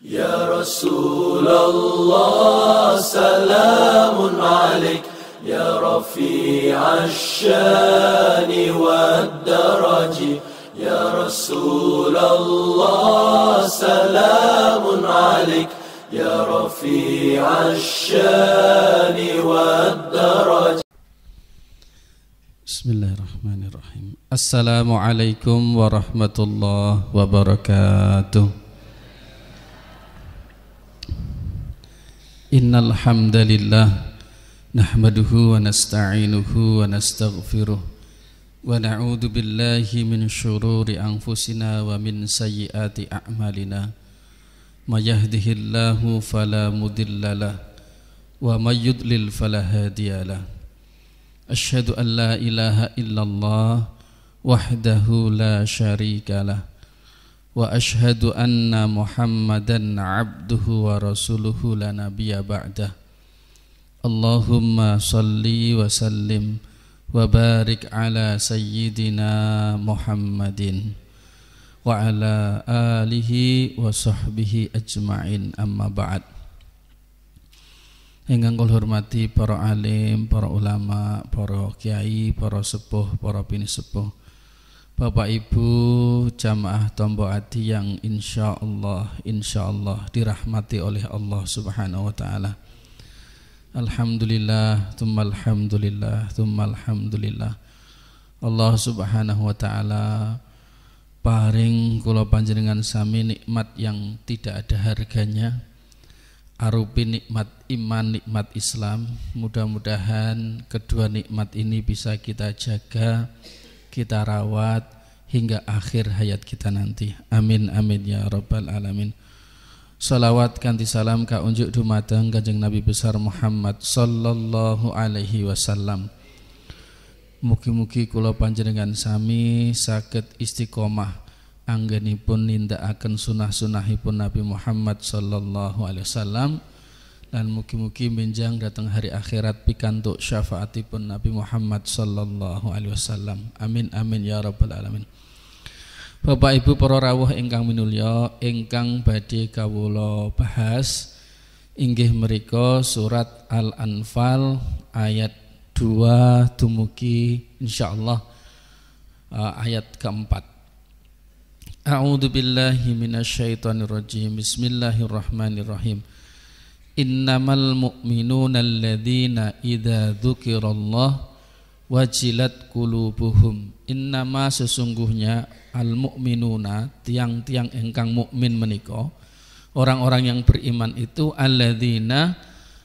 يا رسول الله سلام عليك يا رفيع الشان والدرج يا رسول الله سلام عليك يا رفيع الشان والدرج. Bismillahirrahmanirrahim. Assalamualaikum warahmatullahi wabarakatuh. Innal hamdalillah nahmaduhu wa nasta'inuhu wa nastaghfiruh wa na'udzu billahi min syururi anfusina wa min sayyiati a'malina. May yahdihillahu fala mudhillalah wa may yudlil fala hadiyalah. Asyhadu an la ilaha illallah wahdahu la syarikalah wa asyhadu anna Muhammadan abduhu wa rasuluhu la nabiyya ba'dah. Allahumma salli wa sallim wa barik ala sayyidina Muhammadin wa ala alihi wa sahbihi ajma'in, amma ba'd. Ingkang kula hormati para alim, para ulama, para kiai, para sepuh, para pinisepuh, Bapak Ibu jamaah Tombo Adi yang insyaallah dirahmati oleh Allah Subhanahu wa taala. Alhamdulillah, tsumma alhamdulillah, tsumma alhamdulillah. Allah Subhanahu wa taala paring kula panjenengan sami nikmat yang tidak ada harganya, arupi nikmat iman, nikmat Islam. Mudah-mudahan kedua nikmat ini bisa kita jaga, kita rawat hingga akhir hayat kita nanti. Amin amin ya rabbal alamin. Salawat kanthi salam ka unjuk dumateng Kanjeng Nabi besar Muhammad sallallahu alaihi wasallam. Mugi-mugi kula panjenengan sami saged istiqomah anggenipun nindakaken sunah-sunahipun Nabi Muhammad sallallahu alaihi wasallam, dan mugi-mugi menjang datang hari akhirat pikantuk syafaatipun Nabi Muhammad sallallahu alaihi wasallam. Amin amin ya rabbal alamin. Bapak Ibu para rawuh ingkang minulya, ingkang badhe kawula bahas inggih menika surat Al-Anfal ayat 2 dumugi insyaallah ayat keempat. A'udzu billahi minasyaitonir rajim. Bismillahirrahmanirrahim. Innamal mu'minuna alladzina idza dzukirallah wajilat qulubuhum. Innama sesungguhnya al-mu'minuna tiang-tiang ingkang mukmin menika, orang-orang yang beriman itu alladzina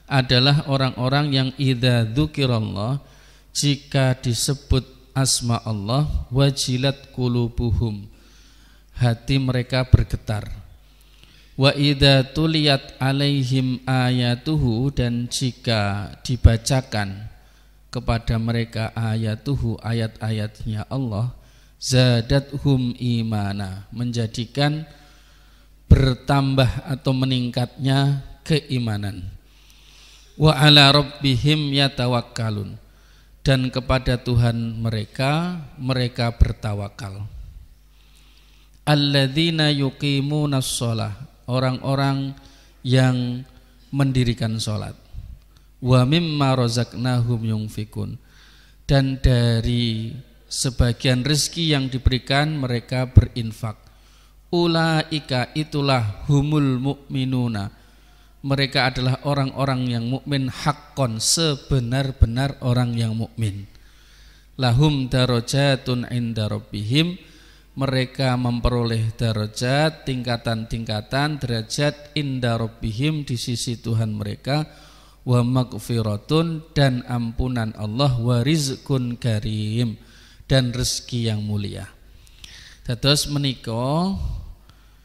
adalah orang-orang yang idza dzukirallah, jika disebut asma Allah, wajilat qulubuhum, hati mereka bergetar. Wa idza tuliyat alaihim ayatuhu, dan jika dibacakan kepada mereka ayatuhu, ayat-ayatnya Allah, zadathum imana, menjadikan bertambah atau meningkatnya keimanan. Wa ala rabbihim yatawakkalun, dan kepada Tuhan mereka bertawakal. Alladzina yuqimunas shalah, orang-orang yang mendirikan salat. Wa mimma razaqnahum yunfikun, dan dari sebagian rezeki yang diberikan mereka berinfak. Ulaika, itulah humul mu'minuna, mereka adalah orang-orang yang mukmin haqqon, sebenar-benar orang yang mukmin. Lahum darajatun inda rabbihim, mereka memperoleh darajat, tingkatan-tingkatan derajat inda rabbihim, di sisi Tuhan mereka, wa maghfiratun, dan ampunan Allah, wa rizqun karim, dan rezeki yang mulia. Dados menika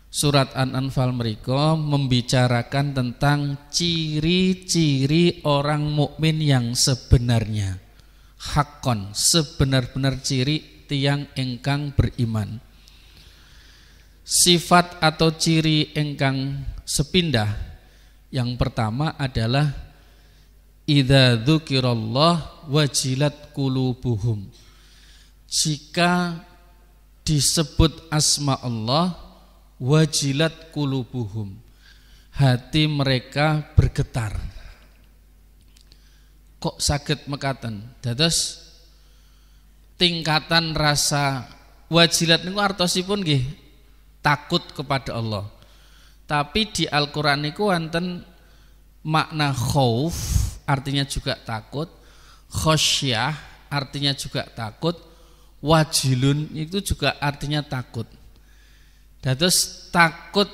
surat An-Anfal menika membicarakan tentang ciri-ciri orang mukmin yang sebenarnya. Hakon, sebenar-benar ciri tiang engkang beriman. Sifat atau ciri engkang sepindah yang pertama adalah idza dzukirallah wajilat qulubuhum, jika disebut asma Allah wajilat qulubuhum, hati mereka bergetar. Kok saged mekaten? Dados tingkatan rasa wajilat niku artosipun nggih takut kepada Allah. Tapi di Al-Qur'an niku wonten makna khauf, artinya juga takut, khosyah artinya juga takut, wajilun itu juga artinya takut. Dados takut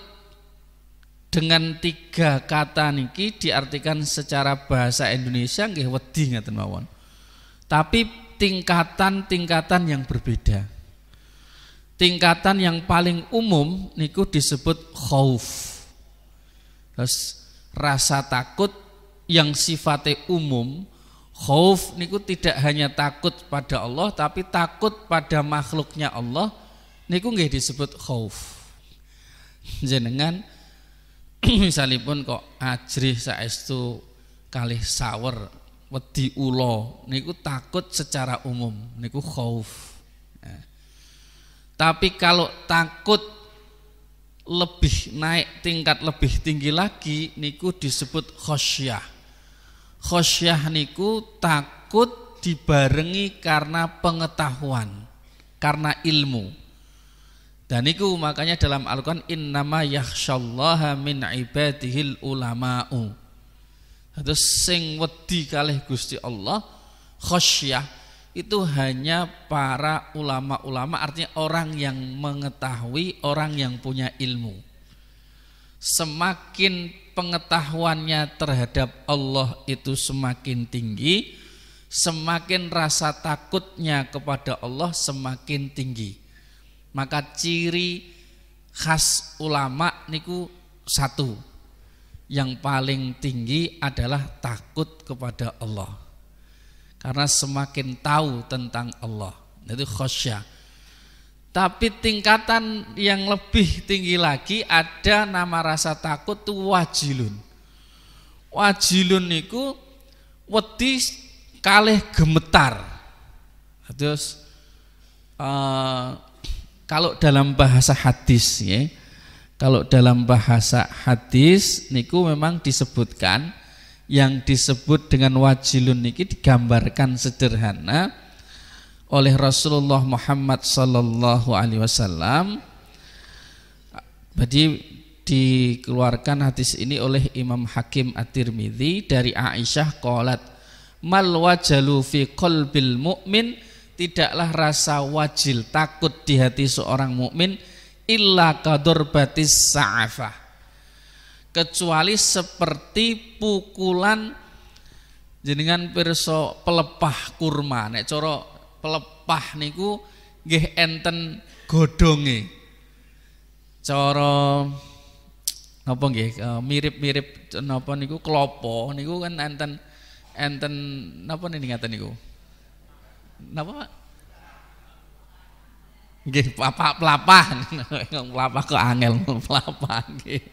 dengan 3 kata niki diartikan secara bahasa Indonesia nggih wedi ngaten mawon. Tapi tingkatan-tingkatan yang berbeda. Tingkatan yang paling umum niku disebut khauf. Terus rasa takut yang sifatnya umum, khauf niku tidak hanya takut pada Allah tapi takut pada makhluknya Allah, niku nggih disebut khauf. Jenengan misalipun kok ajrih saestu kalih sawer wedi ula niku takut secara umum niku khauf. Tapi kalau takut lebih naik tingkat lebih tinggi lagi niku disebut khosyah. Khosyah niku takut dibarengi karena pengetahuan, karena ilmu. Dan niku makanya dalam Al-Qur'an innama yakhsyallaha min ibadihil ulama'u. Terus sing wedi kalih Gusti Allah khosyah itu hanya para ulama-ulama, artinya orang yang mengetahui, orang yang punya ilmu. Semakin pengetahuannya terhadap Allah itu semakin tinggi, semakin rasa takutnya kepada Allah semakin tinggi. Maka ciri khas ulama niku satu, yang paling tinggi adalah takut kepada Allah, karena semakin tahu tentang Allah itu khosyah. Tapi tingkatan yang lebih tinggi lagi ada nama rasa takut tuh wajilun. Wajilun niku wedi kalih gemetar. Terus kalau dalam bahasa hadis ya, kalau dalam bahasa hadis niku memang disebutkan, yang disebut dengan wajilun niki digambarkan sederhana oleh Rasulullah Muhammad sallallahu alaihi wasallam. Jadi dikeluarkan hadis ini oleh Imam Hakim At-Tirmidzi dari Aisyah qalat mal wajalu fi qalbil mu'min, tidaklah rasa wajil takut di hati seorang mukmin illa kadurbatis sa'afah, kecuali seperti pukulan jenengan pirsa pelepah kurma. Nek cara pelepah niku nggih enten godhonge. Cara napa nggih mirip-mirip napa niku klopo niku kan enten napa ngaten niku. Napa Pak? Nggih pelapah. Pelapah kok angel pelapah nggih.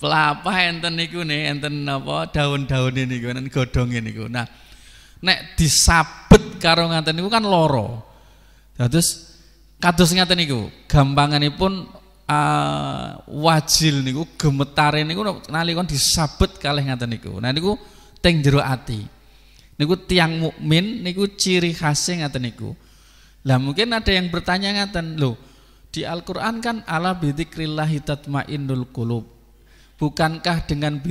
Pelapah enten niku nih, enten napa daun-daun niku, enten godhonge niku. Nah, nek disabet karo ngaten niku kan loro. Terus kados ngaten niku, gampanganipun wajil niku gemetare niku nalika disabet kalih ngaten niku. Nah niku teng jero ati. Niku tiang mukmin niku ciri khasnya ngaten niku. Lah mungkin ada yang bertanya ngaten, loh di Al-Qur'an kan ala bidzikrillahi tatmainnul qulub. Bukankah dengan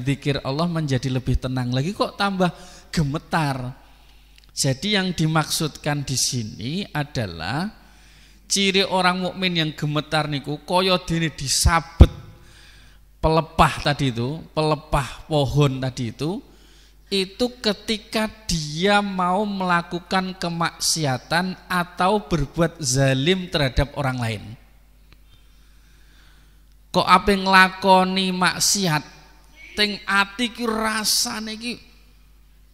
zikir Allah menjadi lebih tenang lagi, kok tambah gemetar? Jadi yang dimaksudkan di sini adalah ciri orang mukmin yang gemetar niku kaya dene disabet pelepah tadi itu, pelepah pohon tadi itu ketika dia mau melakukan kemaksiatan atau berbuat zalim terhadap orang lain. Kok ape nglakoni maksiat teng ati ki rasane ki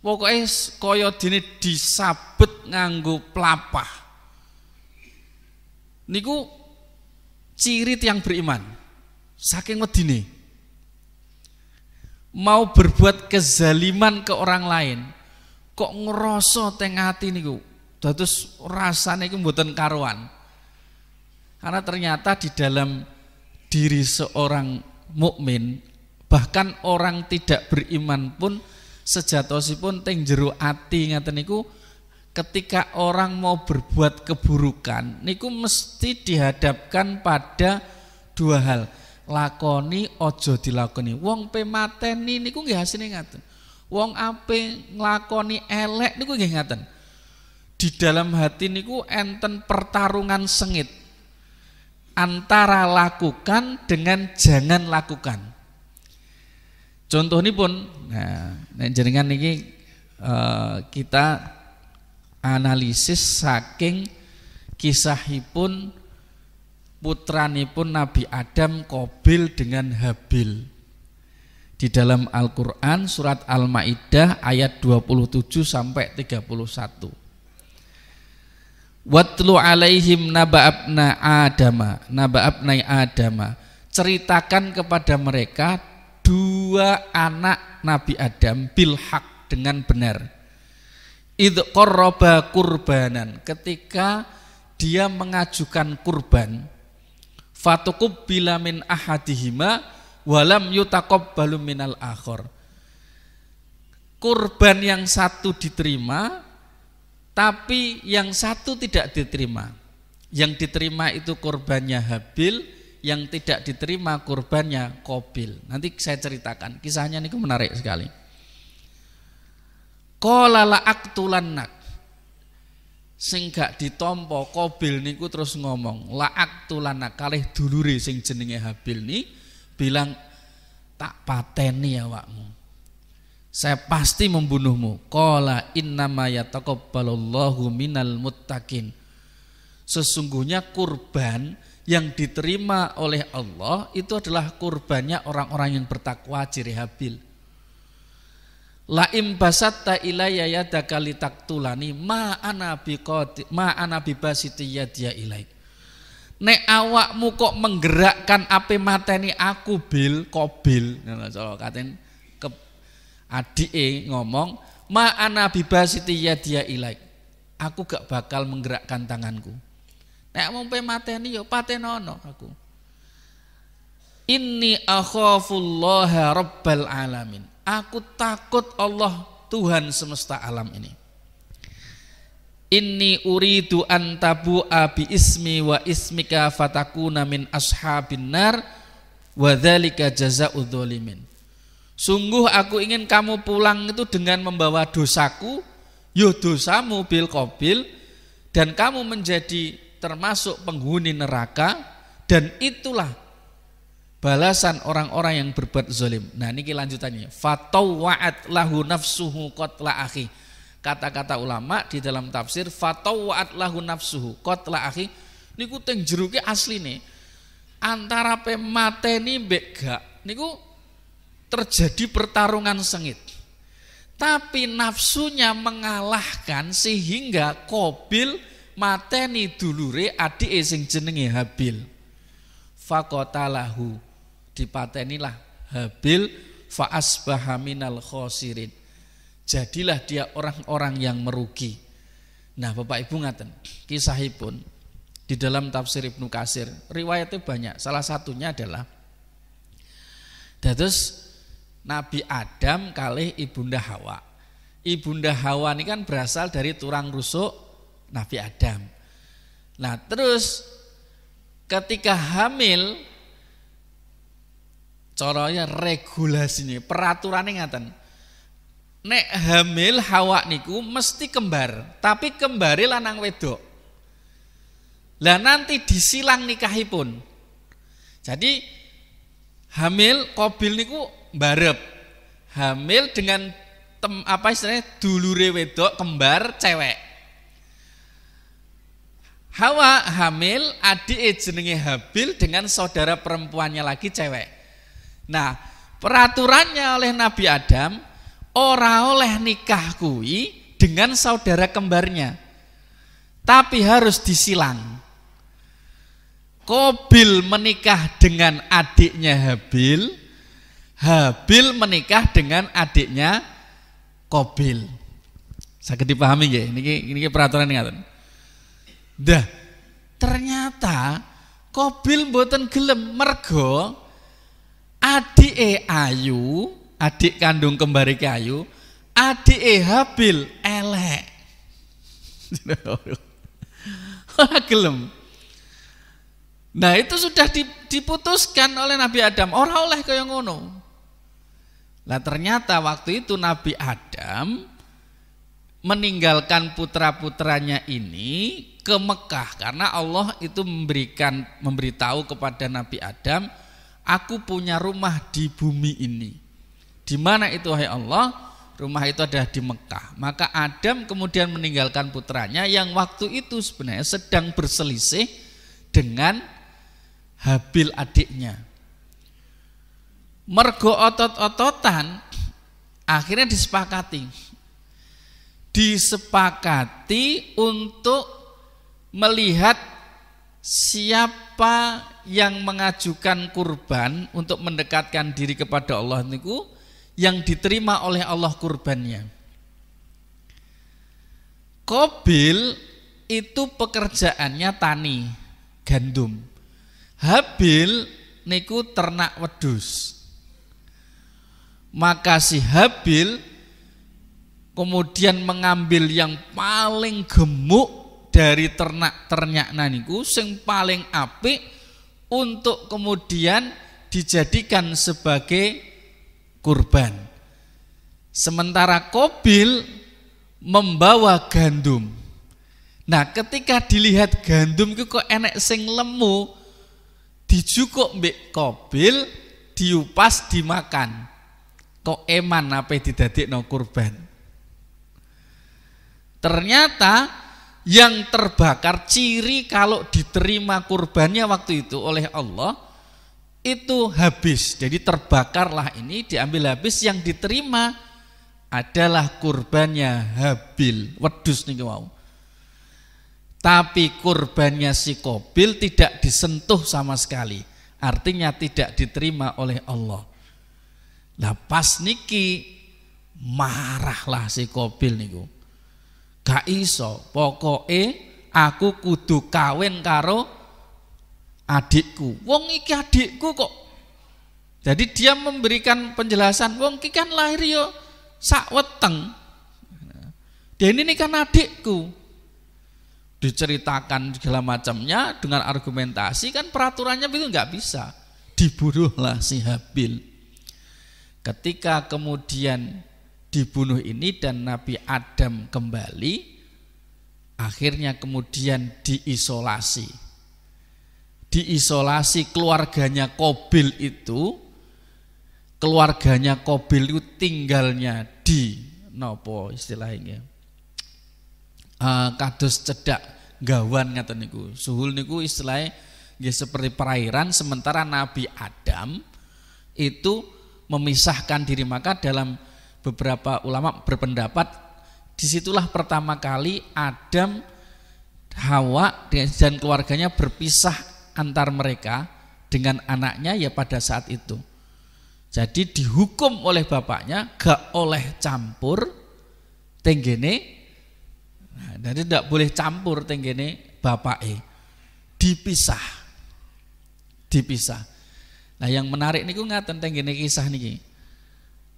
pokoke kaya dene disabet nganggo pelapah. Niku ciri tiyang beriman. Saking wedine mau berbuat kezaliman ke orang lain, kok ngerasa teng ati niku dados rasane iku mboten karuan. Karena ternyata di diri seorang mukmin, bahkan orang tidak beriman pun sejatosipun teng jero ati ngaten niku, ketika orang mau berbuat keburukan niku mesti dihadapkan pada dua hal. Lakoni ojo dilakoni. Wong pe mateni niku nggih hasine ngaten. Wong ape nglakoni elek niku nggih ngaten. Di dalam hati niku enten pertarungan sengit antara lakukan dengan jangan lakukan. Contohipun, nah jenengan niki kita analisis saking kisahipun putranipun Nabi Adam Qabil dengan Habil. Di dalam Al-Qur'an surat Al-Maidah ayat 27 sampai 31. Watlu alaihim naba'abna Adama. Ceritakan kepada mereka dua anak Nabi Adam bil haq, dengan benar. Idh qarraba kurbanan, ketika dia mengajukan kurban, fatuqabbala min ahadihima walam yutaqabbalu minal akhar. Kurban yang satu diterima, tapi yang satu tidak diterima. Yang diterima itu kurbannya Habil, yang tidak diterima kurbannya Qabil. Nanti saya ceritakan, kisahnya ini menarik sekali. Qala la aqtulannak, sing gak ditampa Qabil niku terus ngomong, la aqtulannak, kalih dulure sing jenenge Habil ni bilang, tak pateni awakmu, saya pasti membunuhmu. Qala innama yataqabbalullahu minal muttaqin, sesungguhnya kurban yang diterima oleh Allah itu adalah kurbannya orang-orang yang bertakwa, ciri Habil. La imbasatta ilayya yadaka litaktulani ma ana bibasiti yadiya ilaik. Nek awakmu kok menggerakkan ape mateni aku bil Qabil, katen ke adike ngomong ma ana bibasiti yadiya ilaik, aku gak bakal menggerakkan tanganku. Nek mau pe mateni yo patenono aku. Inni akhafullaha rabbal alamin, aku takut Allah Tuhan semesta alam ini. Inni uridu an tabu'a bi ismi wa ismika fatakuna min ashabin nar wa dzalika jazaa'udz dzalimin. Sungguh aku ingin kamu pulang itu dengan membawa dosaku, yo dosamu bil Qabil, dan kamu menjadi termasuk penghuni neraka, dan itulah balasan orang-orang yang berbuat zalim. Nah niki lanjutannya, fatawwa'at lahu nafsuhu qatla akhi. Kata-kata ulama di dalam tafsir, fatawwa'at lahu nafsuhu qatla akhi niku teng jeruke asline antara pe mateni mbek gak niku terjadi pertarungan sengit. Tapi nafsunya mengalahkan sehingga Qabil mateni dulure adike sing jenenge Habil. Faqatalahu, dipatenilah Habil, fa asbaha minal khosirin, jadilah dia orang-orang yang merugi. Nah Bapak Ibu ngaten, kisahipun di dalam tafsir Ibnu Katsir riwayatnya banyak. Salah satunya adalah dados Nabi Adam kalih Ibunda Hawa. Ibunda Hawa ini kan berasal dari tulang rusuk Nabi Adam. Nah terus ketika hamil, caranya regulasinya, peraturannya ngaten. Nek hamil Hawa niku mesti kembar, tapi kembare lanang wedok. Lah nanti disilang nikahipun. Jadi hamil Qabil niku mbarep. Hamil dengan dulure wedok kembar cewek. Hawa hamil adik jenenge Habil dengan saudara perempuannya lagi cewek. Nah, peraturannya oleh Nabi Adam ora oleh nikah kuwi dengan saudara kembarnya, tapi harus disilang. Qabil menikah dengan adiknya Habil, Habil menikah dengan adiknya Qabil. Saged dipahami nggih? Niki peraturan ngaten. Dah, ternyata Qabil mboten gelem mergo adike ayu, adik kandung kembar iki ayu, adike Habil elek. Ora gelem. Nah, itu sudah diputuskan oleh Nabi Adam, ora oleh kaya ngono. Lah ternyata waktu itu Nabi Adam meninggalkan putra-putranya ini ke Mekah karena Allah itu memberitahu kepada Nabi Adam, aku punya rumah di bumi ini. Di mana itu wahai Allah? Rumah itu adalah di Mekah. Maka Adam kemudian meninggalkan putranya yang waktu itu sebenarnya sedang berselisih dengan Habil adiknya. Mergo otot-ototan akhirnya disepakati untuk melihat siapa yang mengajukan kurban untuk mendekatkan diri kepada Allah niku yang diterima oleh Allah kurbannya. Qabil itu pekerjaannya tani gandum. Habil niku ternak wedhus. Maka si Habil kemudian mengambil yang paling gemuk dari ternak niku sing paling apik untuk kemudian dijadikan sebagai kurban. Sementara Qabil membawa gandum. Nah, ketika dilihat gandum itu kok enek sing lemu, dijukuk mbek Qabil, diupas dimakan. Kok eman apa didadekno kurban. Ternyata yang terbakar ciri kalau diterima kurbannya waktu itu oleh Allah itu habis. Jadi terbakarlah ini, diambil habis, yang diterima adalah kurbannya Habil, wedhus niku wau. Tapi kurbannya si Qabil tidak disentuh sama sekali. Artinya tidak diterima oleh Allah. Lah pas niki marahlah si Qabil niku. Gak iso, pokoke aku kudu kawin karo adikku. Wong iki adikku kok. Jadi dia memberikan penjelasan, wong iki kan lahir yo sak weteng. Dan ini kan adikku. Diceritakan segala macamnya dengan argumentasi, kan peraturannya itu nggak bisa. Dibunuhlah si Habil. Ketika kemudian dibunuh ini dan Nabi Adam kembali, akhirnya kemudian diisolasi. Diisolasi keluarganya Qabil itu, keluarganya Qabil itu tinggalnya di nopo istilahnya, kados cedak gawan ngaten niku. Suhul niku istilahnya nggih seperti perairan, sementara Nabi Adam itu memisahkan diri. Maka dalam beberapa ulama berpendapat disitulah pertama kali Adam, Hawa dan keluarganya berpisah antar mereka dengan anaknya ya pada saat itu. Jadi dihukum oleh bapaknya gak oleh campur tenggene, nah, jadi tidak boleh campur tenggene bapake, dipisah. Nah yang menarik niku ngaten tenggene kisah niki.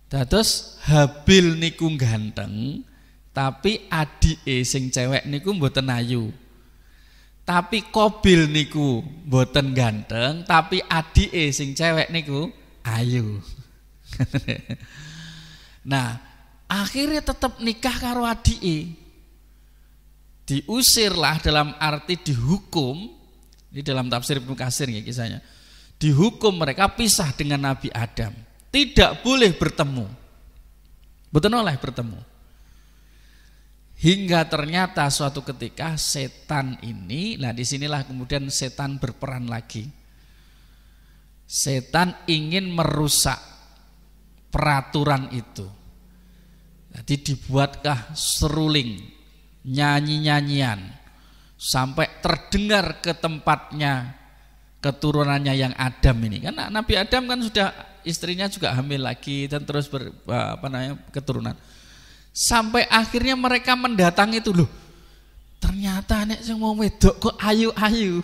Dados Habil niku ganteng, tapi adike sing cewek niku mboten ayu. Tapi Qabil niku mboten ganteng, tapi adike sing cewek niku ayu. Nah, akhirnya tetap nikah karo adike. Diusirlah dalam arti dihukum. Ini dalam tafsir Ibnu Katsir ya kisahnya. Dihukum mereka pisah dengan Nabi Adam. Tidak boleh bertemu. Betul oleh bertemu. Hingga ternyata suatu ketika setan ini, nah disinilah kemudian setan berperan lagi. Setan ingin merusak peraturan itu. Jadi dibuatkah seruling, nyanyi-nyanyian, sampai terdengar ke tempatnya keturunannya yang Adam ini. Kan Nabi Adam kan sudah, istrinya juga hamil lagi dan terus keturunan. Sampai akhirnya mereka mendatangi itu, loh ternyata nek sing mau wedok kok ayu-ayu.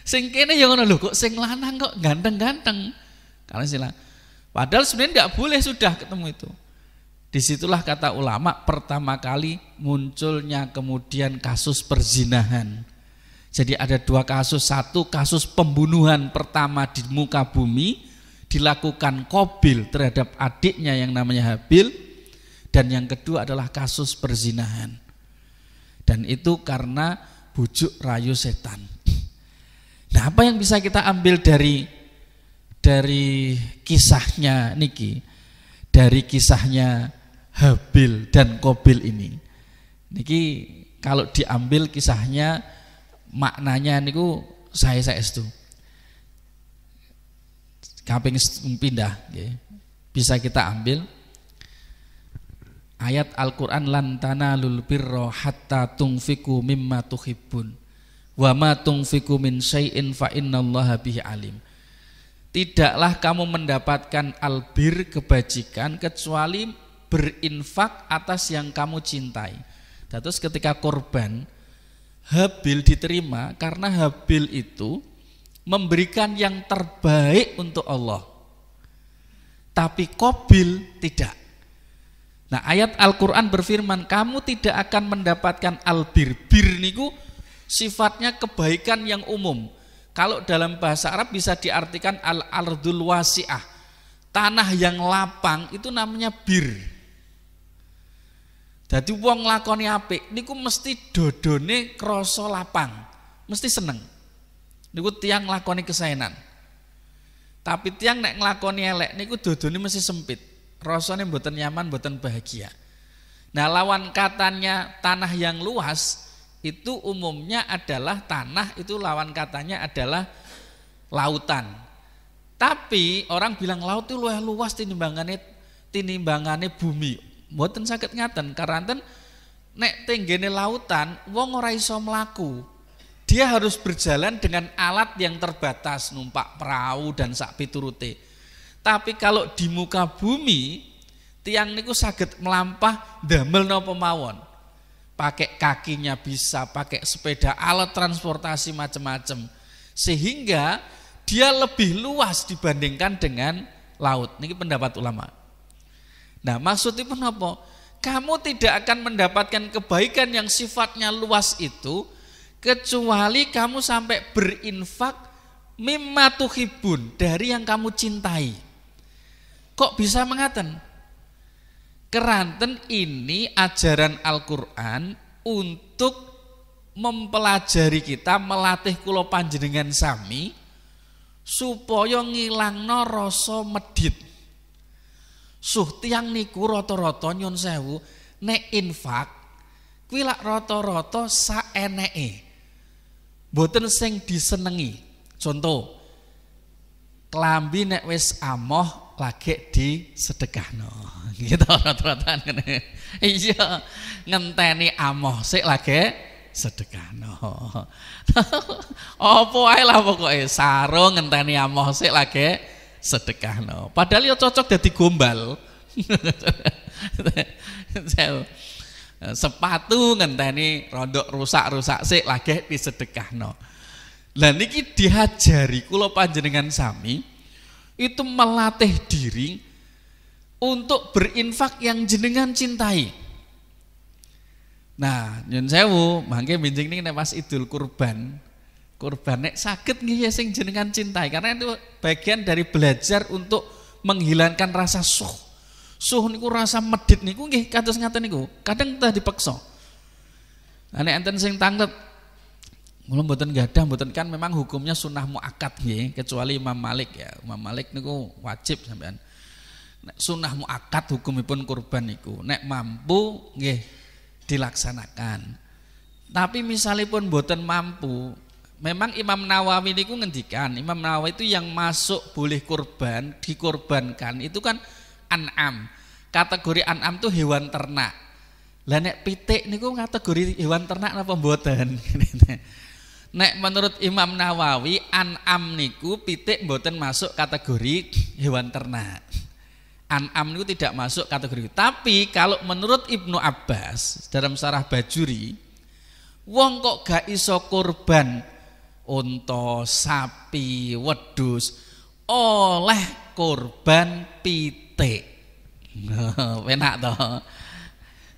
Sing kene ya ngono lho, kok sing lanang kok ganteng-ganteng. Karena sila. Padahal sebenarnya enggak boleh sudah ketemu itu. Disitulah kata ulama pertama kali munculnya kemudian kasus perzinahan. Jadi ada dua kasus, satu kasus pembunuhan pertama di muka bumi dilakukan Qabil terhadap adiknya yang namanya Habil, dan yang kedua adalah kasus perzinahan. Dan itu karena bujuk rayu setan. Nah, apa yang bisa kita ambil dari kisahnya niki, dari kisahnya Habil dan Qabil ini? Niki kalau diambil kisahnya, maknanya niku saya itu kaping pindah, bisa kita ambil ayat Al-Quran, lan tanalul birra hatta tunfiku mimma tuhibbun wa ma tunfiku min syai'in fa innallaha bihi alim. Tidaklah kamu mendapatkan albir, kebajikan, kecuali berinfak atas yang kamu cintai. Terus ketika korban Habil diterima karena Habil itu memberikan yang terbaik untuk Allah, tapi Qabil tidak. Nah, ayat Al-Quran berfirman, kamu tidak akan mendapatkan albir. Bir niku sifatnya kebaikan yang umum. Kalau dalam bahasa Arab bisa diartikan al-ardul wasi'ah, tanah yang lapang, itu namanya bir. Jadi wong lakoni apik niku mesti dodone krasa lapang, mesti seneng. Niku tiang lakoni kesaenan. Tapi tiang nek nglakoni elek niku dodone mesti sempit. Rasane mboten nyaman, mboten bahagia. Nah, lawan katanya tanah yang luas itu umumnya adalah tanah, itu lawan katanya adalah lautan. Tapi orang bilang laut itu luwih luas tinimbangane bumi. Mboten saged ngaten, karena nek tenggene lautan wong ora iso mlaku. Dia harus berjalan dengan alat yang terbatas, numpak perahu dan sak piturute. Tapi kalau di muka bumi, tiang niku saged melampah damel napa mawon. Pakai kakinya bisa, pakai sepeda, alat transportasi macam-macam. Sehingga dia lebih luas dibandingkan dengan laut. Niki pendapat ulama. Nah, maksudnya apa? Kamu tidak akan mendapatkan kebaikan yang sifatnya luas itu kecuali kamu sampai berinfak mimma tuhibun, dari yang kamu cintai. Kok bisa mengaten? Keranten ini ajaran Al-Quran untuk mempelajari kita, melatih kula panjenengan sami supaya ngilangno rasa medhit. Tiang niku rata-rata nyun sewu nek infak kuwi lak rata-rata saeneke. Mboten sing disenengi. Contoh, klambi nek wis amoh lagi disedekahno. Gitu rata-rata ngene. Iya, ngenteni amoh sik lagi sedekahno. Apa ae lah pokoke sarung ngenteni amoh sik lagi sedekahno. Padahal ya cocok dadi gombal. Sepatu ngenteni rondok rusak-rusak sik lagi disedekahno. Lah niki diajari kula panjenengan sami itu melatih diri untuk berinfak yang jenengan cintai. Nah, nyun sewu, mangke benjing niki nek pas Idul Kurban nek saged nggih sing jenengan cintai, karena itu bagian dari belajar untuk menghilangkan rasa suh. Suh niku rasa medhit niku nggih kados ngaten niku. Kadang tah dipeksa. Nah, nek enten sing tanggep mula mboten gadah, mboten, kan memang hukumnya sunnah muakkad nggih, kecuali Imam Malik ya. Imam Malik niku wajib sampean. Nek sunnah muakkad hukumipun kurban niku, nek mampu nggih dilaksanakan. Tapi misalipun mboten mampu, memang Imam Nawawi niku ngendikan, Imam Nawawi itu yang masuk boleh kurban, dikorbankan itu kan an'am. Kategori an'am itu hewan ternak. Lah nek pitik niku kategori hewan ternak napa mboten? Nek menurut Imam Nawawi an'am niku pitik mboten masuk kategori hewan ternak. An'am niku tidak masuk kategori. Tapi kalau menurut Ibnu Abbas dalam Syarah Bajuri, wong kok gak iso kurban unta, sapi, wedhus oleh kurban pitik. Enak to.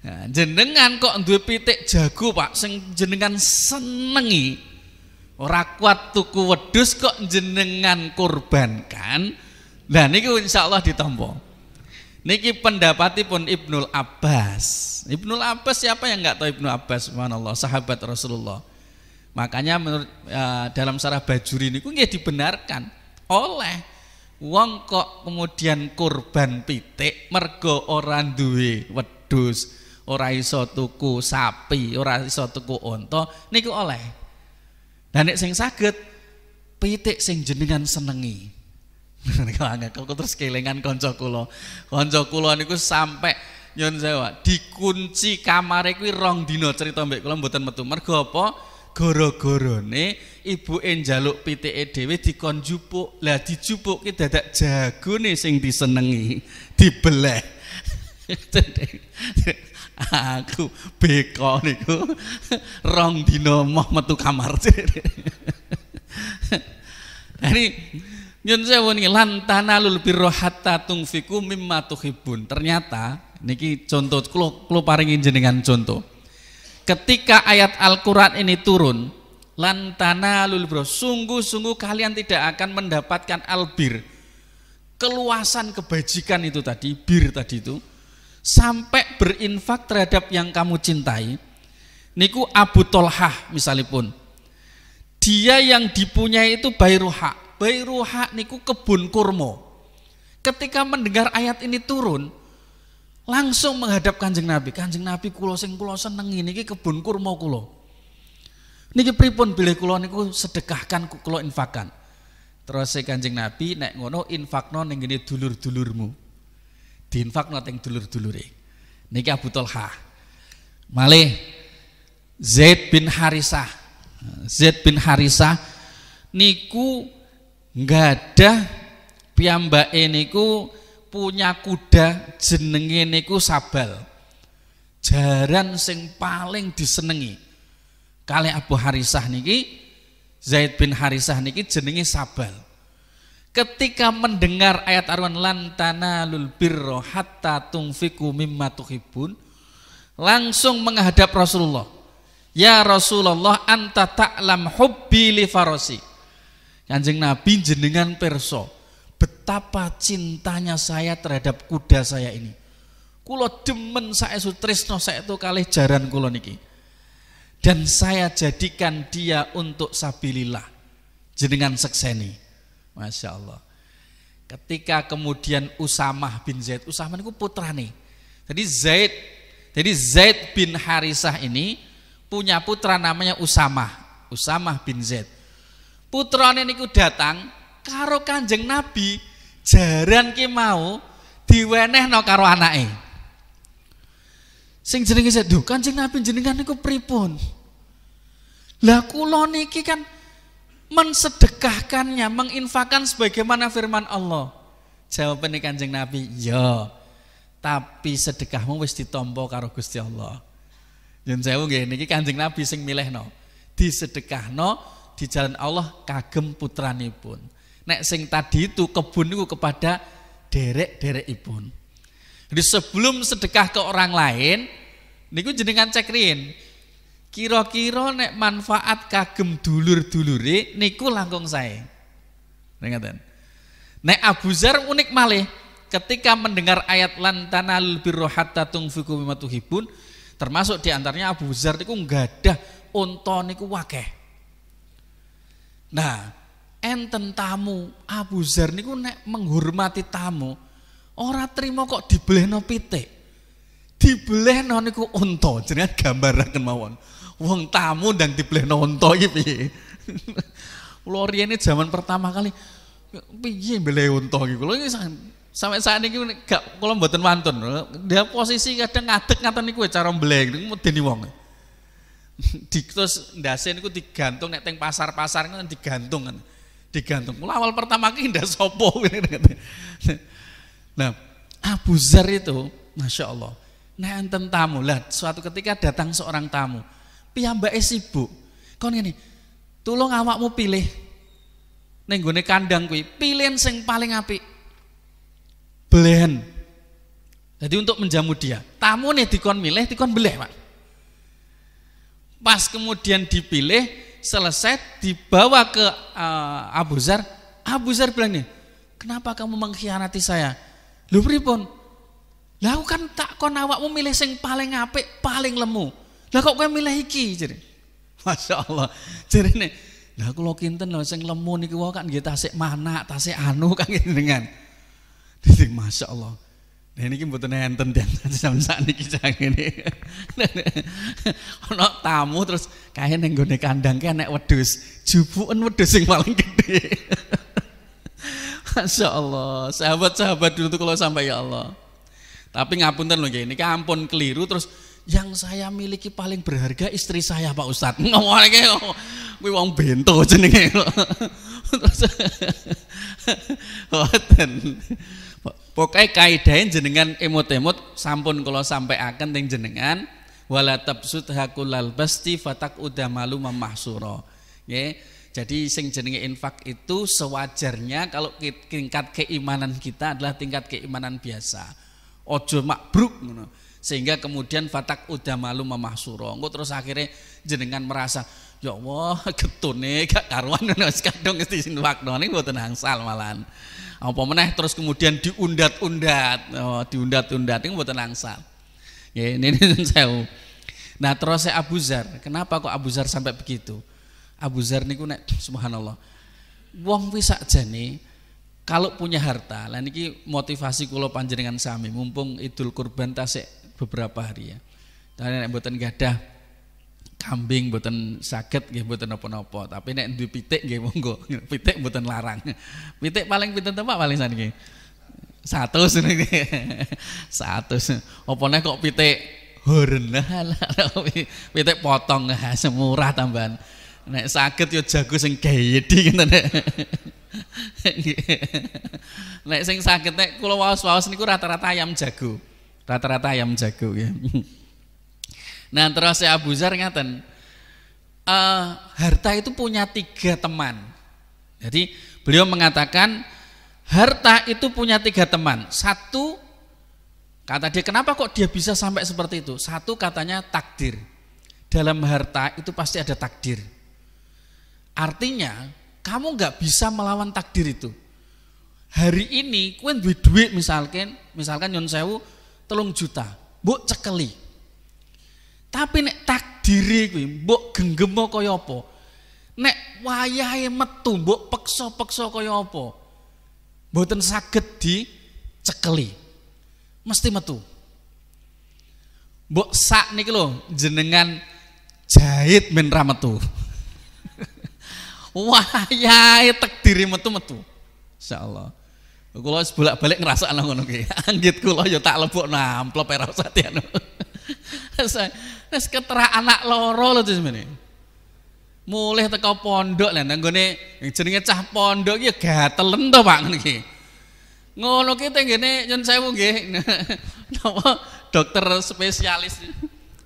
Nah, jenengan kok duwe pitik jago Pak sing jenengan senengi, ora kuat tuku wedhus kok jenengan kurbankan. Lah niku insyaallah ditampa. Niki pendapatipun Ibnul Abbas. Ibnul Abbas siapa yang enggak tahu Ibnu Abbas? Subhanallah, sahabat Rasulullah. Makanya menurut dalam Syarah Bajuri niku nggih dibenarkan oleh wong kok kemudian kurban pitik mergo ora duwe wedhus, ora iso tuku sapi, ora iso tuku unta niku oleh. Lah nek sing saged pitik sing jenengan senengi. Niku terus kelingan kanca kula. Kanca kula niku sampai nyun sewu dikunci kamare kuwi 2 dina cerita mbek kula mboten metu. Mergo apa? Gara-garane ibuke njaluk pitike dhewe dikon jupuk. Lah dijupukke dadak jagone sing disenengi dibeleh. Aku beko niku 2 dina moh metu kamar. Ini nyun sewu niki lan tanalul birra hatta tunfiqu mimma tuhibbun. Ternyata niki contoh kula paringi jenengan contoh. Ketika ayat Al-Qur'an ini turun, lan tanalul birra, sungguh-sungguh kalian tidak akan mendapatkan albir. Keluasan kebajikan itu tadi, bir tadi itu sampai berinfak terhadap yang kamu cintai. Niku Abu Tolhah misalipun. Dia yang dipunyai itu Bairuha. Bairuha niku kebun kurma. Ketika mendengar ayat ini turun, langsung menghadap Kanjeng Nabi. Kanjeng Nabi kula sing kula senengi niki kebun kurma kula. Niki pripun bilih kula niku sedekahkan kula infakkan. Terus Kanjeng Nabi nek ngono infakno ning ngene dulur-dulurmu. Diinfakno teng dulur-dulure. Niki Abu Tolhah. Malih Zaid bin Harisah. Zaid bin Harisah niku nggadah piyambake niku punya kuda jenenge niku Sabal. Jaran sing paling disenengi kalih Abu Harisah niki, Zaid bin Harisah niki jenenge Sabal. Ketika mendengar ayat Ar-Rahman lan tanalul birra hatta tunfiqu mimma tuhibbun, langsung menghadap Rasulullah. Ya Rasulullah, anta ta'lam hubbi li farasi. Kanjeng Nabi jenengan pirsa betapa cintanya saya terhadap kuda saya ini. Kula demen saestu tresno saestu kalih jaran kula niki. Dan saya jadikan dia untuk sabilillah. Jenengan sekseni. Masya Allah. Ketika kemudian Usamah bin Zaid, Usamah niku putrane. Jadi Zaid bin Harisah ini punya putra namanya Usamah bin Zaid. Putrane niku datang karo Kanjeng Nabi, jaran ki mau diwenehno karo anake. Sing jenenge Zaid, "Duh, Kanjeng Nabi jenengan niku pripun?" Lah kula niki kan mensedekahkannya, menginfakkan sebagaimana firman Allah. Jawabane Kanjeng Nabi, "Ya, tapi sedekahmu wis ditampa karo Gusti Allah." Yen sewu nggih niki Kanjeng Nabi sing milihno. Disedekahno di jalan Allah kagem putranipun. Nek sing tadi itu kebun niku kepada derek-derekipun. Jadi sebelum sedekah ke orang lain niku jenengan cek riyin. Kira-kira nek manfaat kagem dulur-dulure niku langkung sae. Ngaten. Nek Abu Dzar unik malih ketika mendengar ayat lan tanalul birra hatta tunfiqu mimma tuhibbun, termasuk diantaranya Abu Dzar niku nggadah unta niku akeh. Nah, enten tamu Abu Dzar niku nek menghormati tamu, ora trimo kok dibelehno pitik. Dibelehno niku unta, jenengan gambaraken mawon. Wong tamu ndang dibelehno unta iki piye? Kula riyene zaman pertama kali piye mbeleh unta iki? Kula iki sampai saat ini gak kula mboten wantun. Dia posisi kadang ngadeg ngaten niku cara mbeleh niku medeni wong. Terus ndase niku digantung nek teng pasar-pasar niku digantung kan. Digantung. Mula awal pertama ki ndas sapa. Nah, Abu Dzar itu Masya Allah. Nah enten tamu lah, suatu ketika datang seorang tamu. Piyambake sibuk. Kon ngene, Tulung awakmu pilih ning nggone kandang kuwi, pilihan sing paling apik. Belen. Jadi untuk menjamu dia, tamu nih dikon milih, dikon beleh, Pak. Pas kemudian dipilih, selesai dibawa ke Abu Dzar. Abu Dzar bilang nih, kenapa kamu mengkhianati saya? Lho pripun? Lah aku kan tak kon awakmu milih sing paling apik, paling lemu. Lah kok kowe milih iki? Jare. Masya Allah. Jarene, lah kula kinten lho sing lemu niku kan nggih tasik manak, tasik anu kan dengan. Dadi Masya Allah. Nah ini mboten enten jam sakniki jangene. Ana tamu terus kae ning gone kandang ki enek wedhus, jubuken wedhus sing paling gede. Masya Allah, sahabat-sahabat dulu tuh kalau sampai ya Allah. Tapi ngapunten lho nggih, niki ampun keliru terus yang saya miliki paling berharga istri saya Pak Ustadz. Ngomong iki kuwi wong bento jenenge. Terus pokoknya kaidahin jenengan emot-emot sampun kalau sampai akan ting jenengan wala tabsut hakulal basti fatak udah malu memahsuro. Jadi sing jenenge infak itu sewajarnya kalau tingkat keimanan kita adalah tingkat keimanan biasa. Ojo makbruk ngono. Sehingga kemudian fatak udah malu memahsuro. Engko terus akhirnya jenengan merasa ya Allah getune gak karuan wis kadung mesti infakno niku mboten angsal malahan. Apa meneh terus kemudian diundat-undat. Oh, diundat-undat niku mboten angsal. Nggih, ini sewu. Nah, terus Abu Dzar, kenapa kok Abu Dzar sampai begitu? Abu Dzar niku nek subhanallah. Wong kuwi sakjane kalau punya harta, lah niki motivasi kula panjenengan sami mumpung Idul Kurban tasik beberapa hari ya. Nek mboten gadah kambing mboten saged nggih mboten napa-napa, tapi nek duwe pitik nggih monggo. Pitik mboten larang. Pitik paling pinten Pak paling saniki? 100 niki. 100. Apa nek kok pitik horen lah. Pitik potong semurah tambahan. Nek saged ya jago sing gayedi ngene nek. Nek sing saged nek kula waos-waos niku rata-rata ayam jago. Rata-rata ayam jago ya. Nah terus Abu Dzar ngaten, harta itu punya 3 teman. Jadi beliau mengatakan harta itu punya 3 teman. Satu, kata dia kenapa kok dia bisa sampai seperti itu? Satu katanya takdir. Dalam harta itu pasti ada takdir. Artinya kamu nggak bisa melawan takdir itu. Hari ini kowe duwe duit misalkan nyon sewu 3 juta, mbok cekeli. Tapi nek takdire kuwi mbok genggemo kaya apa? Nek wayahe metu mbok peksa-peksa kaya apa? Mboten saged dicekeli. Mesti metu. Mbok sak niki lho jenengan jahit men ra metu. Wayahe takdire metu-metu. Insyaallah. Kula wis bolak-balik ngrasakno ngono ki. Anggit kula ya tak lebokno amplop ora usah dianu. Wis ketera anak loro lho semene. Mulih teko pondok lha nggone jenenge cah pondok iki gatelen to Pak ngene iki. Ngono ki tenggene nyun sewu nggih. Napa dokter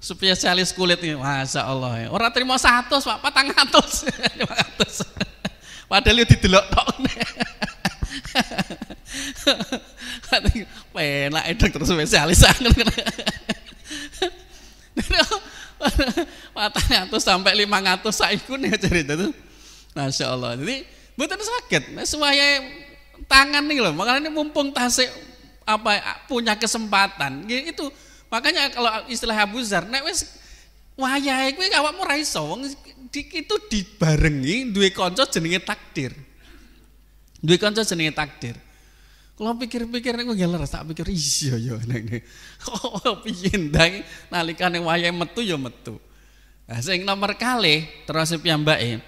spesialis kulit iki. Masyaallah. Ora trimo 100 Pak, 400. 500. Padahal yo didelok tok. Penak dokter spesialis ngono. 400 sampai 500 saikun ya cerita itu. Masya Allah. Jadi mboten saged sesuai tangan nih loh. Makanya mumpung tasik punya kesempatan itu. Makanya kalau istilah Abu Dzar nek wis wayahe kuwi awakmu ra iso itu dibarengi duwe kanca jenenge takdir. Duwe kanca jenenge takdir. Kalau pikir-pikir nek ngeler tak pikir iya ya nek. Oh piye ndang nalikane wayahe metu ya metu. Nah sing nomor kalih terus piyambake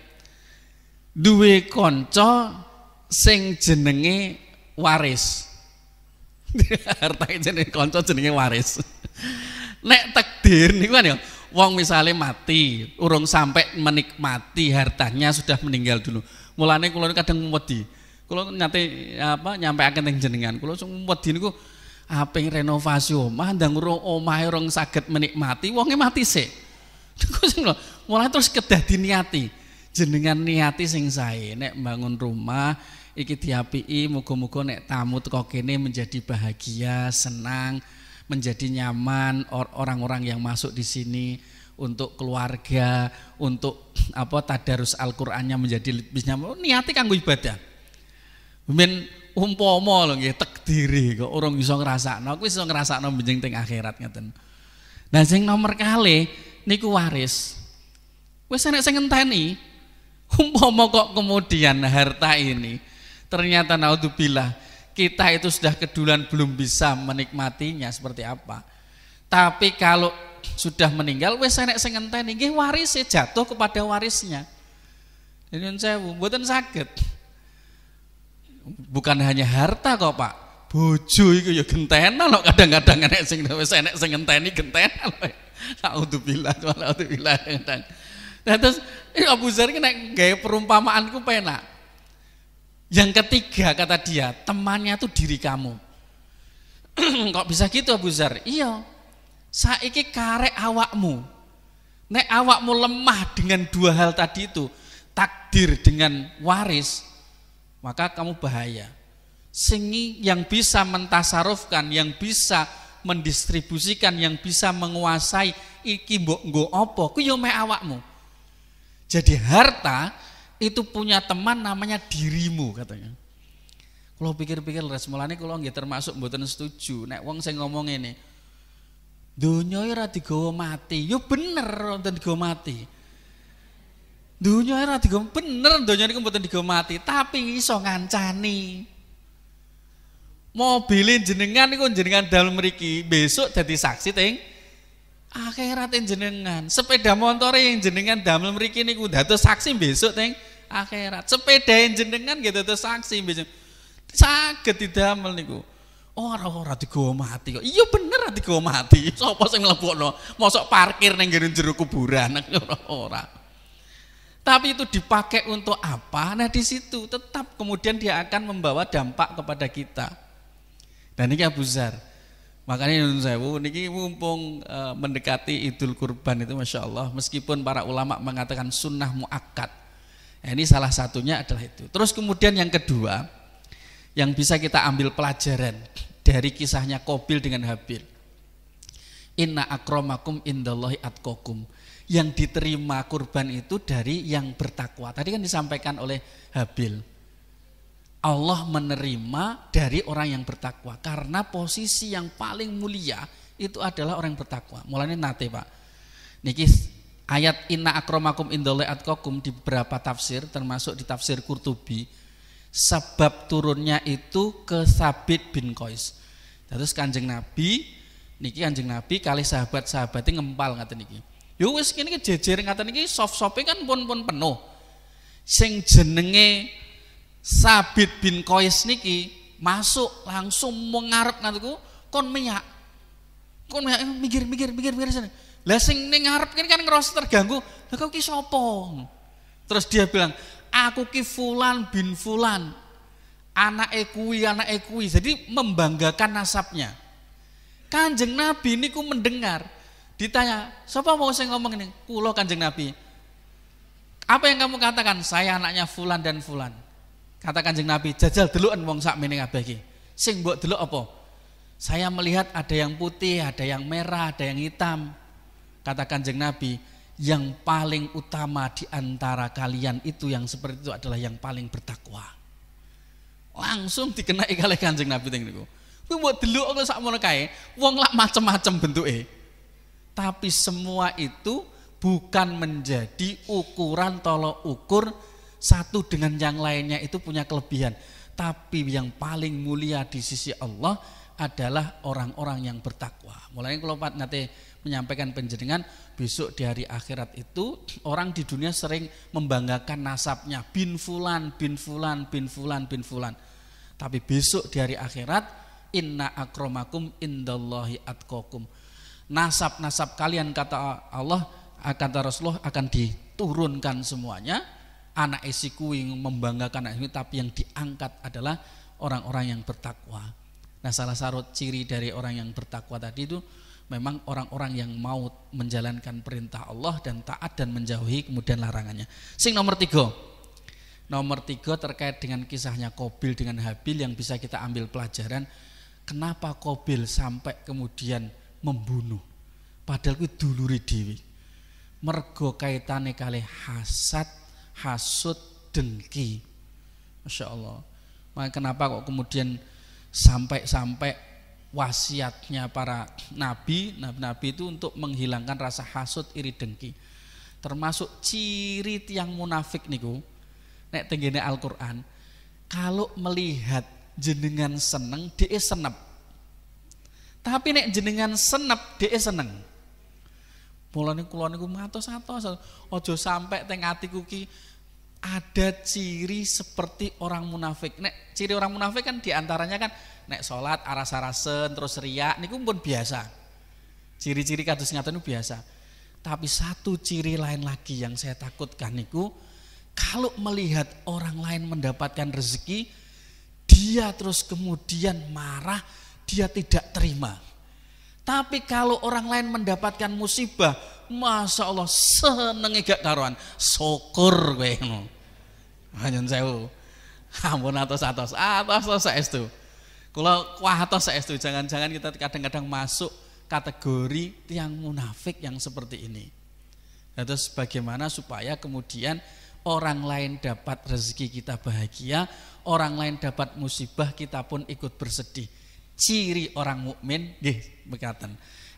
duwe kanca sing jenenge waris. Hartane jenenge kanca jenenge waris. Nek takdir niku kan ya wong misale mati, urung sampai menikmati hartanya sudah meninggal dulu. Mulane kula kadang wedi. Kula nyampe akan teng jenengan. Kula wedi niku aping renovasi omah ndang urung omahe urung saged menikmati wonge mati sik. Niku sing lho, mulai terus kedah diniati. jenengan niati sing sae nek bangun rumah iki diapiki muga-muga nek tamu teko kene menjadi bahagia, senang, menjadi nyaman orang-orang yang masuk di sini, untuk keluarga, untuk tadarus Al-Qur'annya menjadi lebih nyaman. Niati kanggo ibadah. Men umpama lho nggih takdire kok urung iso ngrasakno, kuwi iso ngrasakno benjing teng akhirat ngeten. Nah sing nomor kalih niku waris. Wis enek sing ngenteni. Umpama kok kemudian harta ini ternyata naudzubillah kita itu sudah kedulan belum bisa menikmatinya seperti apa. Tapi kalau sudah meninggal wis enek sing ngenteni nggih warisnya jatuh kepada warisnya. Nyuwun sewu mboten saged. Bukan hanya harta kok Pak. Bojo iku ya gentenan kok kadang-kadang enek sing wis enek sing ngenteni gentenan. Naudzubillah kadang. Nah terus Abu Dzar ini nek gawe perumpamaan ku penak. Yang ketiga kata dia, temannya itu diri kamu. Kok bisa gitu Abu Dzar? Iya. Saiki karek awakmu. Nek awakmu lemah dengan dua hal tadi itu, takdir dengan waris, maka kamu bahaya. Singi yang bisa mentasarufkan, yang bisa mendistribusikan, yang bisa menguasai iki mbok nggo apa, ku yo mek awakmu. Jadi harta itu punya teman namanya dirimu katanya. Kalau pikir-pikir resmulane kula nggih termasuk mboten setuju nek wong sing ngomong ngene. Donya ora digawa mati. Yo bener mboten digawa mati. Donya ora digawa bener donya niku mboten digawa mati, tapi iso ngancani. Mobilin jenengan niku jenengan dalem mriki, besok dadi saksi teng akhirat jenengan. Sepeda motor yang jenengan damel mriki niku dados saksi besok teng akhirat. Sepeda jenengan nggih dados saksi besok. Saged didamel niku. Ora digawa mati kok. Iya bener ora digawa mati. Sapa sing mlebokno? Mosok parkir ning jero kuburan ora. Tapi itu dipakai untuk apa? Nah di situ tetap kemudian dia akan membawa dampak kepada kita. Dan ini Abu Dzar. Makanya nyuwun sewu niki mumpung mendekati Idul Kurban itu Masya Allah, meskipun para ulama mengatakan sunnah muakkad. Nah, ini salah satunya adalah itu. Terus kemudian yang kedua yang bisa kita ambil pelajaran dari kisahnya Qabil dengan Habil. Inna akramakum indallahi atqakum. Yang diterima kurban itu dari yang bertakwa. Tadi kan disampaikan oleh Habil. Allah menerima dari orang yang bertakwa karena posisi yang paling mulia itu adalah orang yang bertakwa. Mulanya nate Pak. Niki ayat inna akramakum indallahi atqakum di beberapa tafsir termasuk di tafsir Qurtubi sebab turunnya itu ke Sabit bin Qais. Terus Kanjeng Nabi niki Kanjeng Nabi kali sahabat-sahabatnya ngempal ngaten niki. Yo wis kene jejer ngaten niki soft-sope kan pun penuh. Sing jenenge Sabit bin Qais niki masuk langsung mengarep ngatuku kon minyak mikir sana. Lah sing ning ngarep kan ngerasa terganggu. Lah kok ki sapa? Terus dia bilang, "Aku ki Fulan bin Fulan." Anake kuwi. Jadi membanggakan nasabnya. Kanjeng Nabi niku mendengar. Ditanya, "Sapa mau sing ngomong ini?" "Kula Kanjeng Nabi." "Apa yang kamu katakan?" "Saya anaknya Fulan dan Fulan." Kata Kanjeng Nabi, "Jajal deluken wong sakmene kabeh iki. Sing mbok delok apa?" "Saya melihat ada yang putih, ada yang merah, ada yang hitam." Kata Kanjeng Nabi, "Yang paling utama di antara kalian itu yang seperti itu adalah yang paling bertakwa." Langsung dikenai kalih Kanjeng Nabi teng niku. Kuwi mbok delok kok sakmono kae, wong lak macem-macem bentuke. Tapi semua itu bukan menjadi ukuran tolok ukur satu dengan yang lainnya itu punya kelebihan. Tapi yang paling mulia di sisi Allah adalah orang-orang yang bertakwa. Mulai kalau Pak nanti menyampaikan penjenengan besok di hari akhirat itu orang di dunia sering membanggakan nasabnya bin fulan. Tapi besok di hari akhirat inna akramakum indallahi atqakum. Nasab-nasab kalian kata Allah, kata Rasulullah akan diturunkan semuanya. Anak isi kuwi membanggakan anak ini, tapi yang diangkat adalah orang-orang yang bertakwa. Nah salah satu ciri dari orang yang bertakwa tadi itu memang orang-orang yang mau menjalankan perintah Allah dan taat dan menjauhi kemudian larangannya. Sing nomor 3. Nomor 3 terkait dengan kisahnya Qabil dengan Habil yang bisa kita ambil pelajaran. Kenapa Qabil sampai kemudian membunuh? Padahal itu dulure dhewe. Mergo kaitane kalih hasad, hasud, dengki. Masya Allah. Maka kenapa kok kemudian sampai wasiatnya para nabi itu untuk menghilangkan rasa hasud, iri, dengki. Termasuk ciri tiang munafik niku. Nek tenggene Al-Qur'an, kalau melihat jenengan seneng, dia senep. Tapi nek jenengan senep, dia seneng. Mulane kula niku matos-atos, aja sampai teng atiku ki ada ciri seperti orang munafik. Nek ciri orang munafik kan diantaranya kan nek salat aras-arasen terus riak niku pun biasa. Ciri-ciri kados ngaten niku biasa. Tapi satu ciri lain lagi yang saya takutkan niku, kalau melihat orang lain mendapatkan rezeki, dia terus kemudian marah, dia tidak terima. Tapi kalau orang lain mendapatkan musibah, Masya Allah seneng gak karuan, syukur kowe ngono. Nyun sewu. Ampun atos saestu. Kula kuatos saestu, jangan-jangan kita kadang-kadang masuk kategori tiang munafik yang seperti ini. Terus bagaimana supaya kemudian orang lain dapat rezeki kita bahagia, orang lain dapat musibah kita pun ikut bersedih. Ciri orang mukmin nggih mekaten.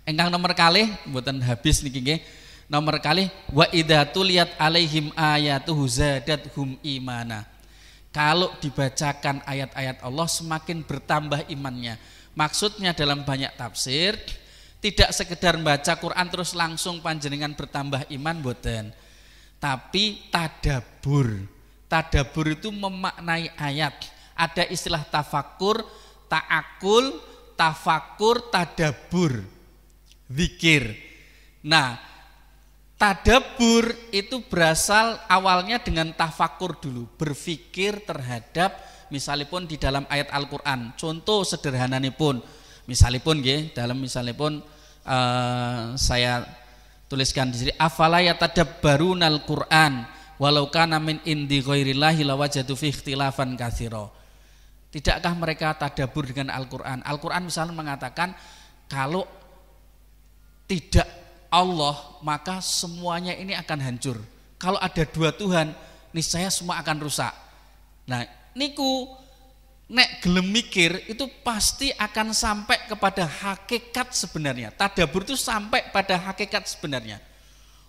Engkang nomor kalih mboten habis niki nggih. Nomor kalih wa idza tuliyat alaihim ayatuhu zadathum imana. Kalau dibacakan ayat-ayat Allah semakin bertambah imannya. Maksudnya dalam banyak tafsir tidak sekedar baca Quran terus langsung panjenengan bertambah iman mboten. Tapi tadabur. Tadabur itu memaknai ayat. Ada istilah tafakur, ta'akul, tafakur, tadabur, zikir. Nah, tadabur itu berasal awalnya dengan tafakur dulu, berpikir terhadap misalipun di dalam ayat Al-Qur'an. Contoh sederhananipun, misalipun nggih, dalam misalipun saya tuliskan di sini, afala yatadabbarunal Qur'an walau kana min indi ghairillahi lawajadu fi ikhtilafan katsira. Tidakkah mereka tadabbur dengan Al-Qur'an? Al-Qur'an misalnya mengatakan kalau tidak Allah maka semuanya ini akan hancur. Kalau ada dua Tuhan, niscaya semua akan rusak. Nah, niku nek gelem mikir itu pasti akan sampai kepada hakikat sebenarnya. Tadabbur itu sampai pada hakikat sebenarnya.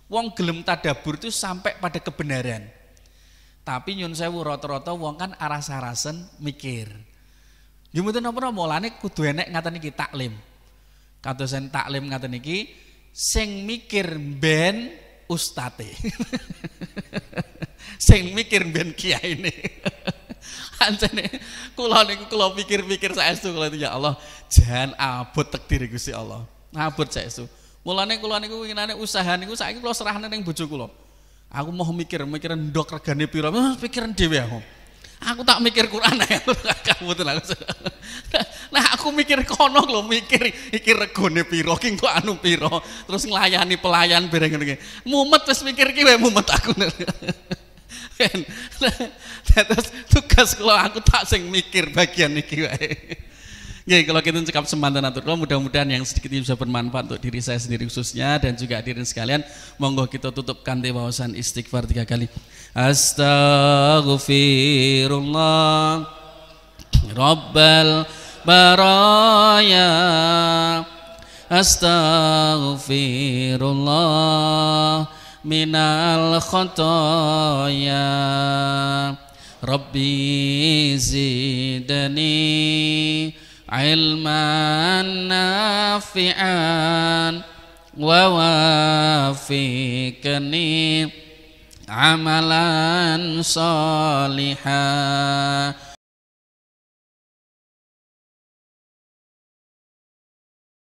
Wong gelem tadabbur itu sampai pada kebenaran. Tapi nyun sewu rata-rata wong kan aras-arasen mikir. Nggih mboten napa mulane kudu enek ngaten iki taklim. Kadosen taklim ngaten iki sing mikir ben ustate. Sing mikir ben kiyaine. Ancene kula niku kula pikir-pikir saestu kula ya Allah, jan abot takdir Gusti Allah. Abot saestu. Mulane kula niku winginane usaha niku saiki kula serahne ning bojo kula. Aku mau mikir ndok regane pira, pikiran dhewe aku. Aku tak mikir Quran ae kamu tenan. Nah, aku mikir kono lho, mikir iki regane pira, ki kok anu pira, terus nglayani pelayan bareng ngene. Mumet wis mikir ki wae mumet aku. Terus tugas kalau aku tak sing mikir bagian iki wae. Nggih, kalau kita cekap semanten atur kula, mudah-mudahan yang sedikit ini bisa bermanfaat untuk diri saya sendiri khususnya dan juga hadirin sekalian. Monggo kita tutup kanthi wawasan istighfar 3 kali. Astaghfirullah Rabbal baraya. Astaghfirullah minal khotoya. Rabbi zidni ilman nafi'an wa wafiqni amalan salihah.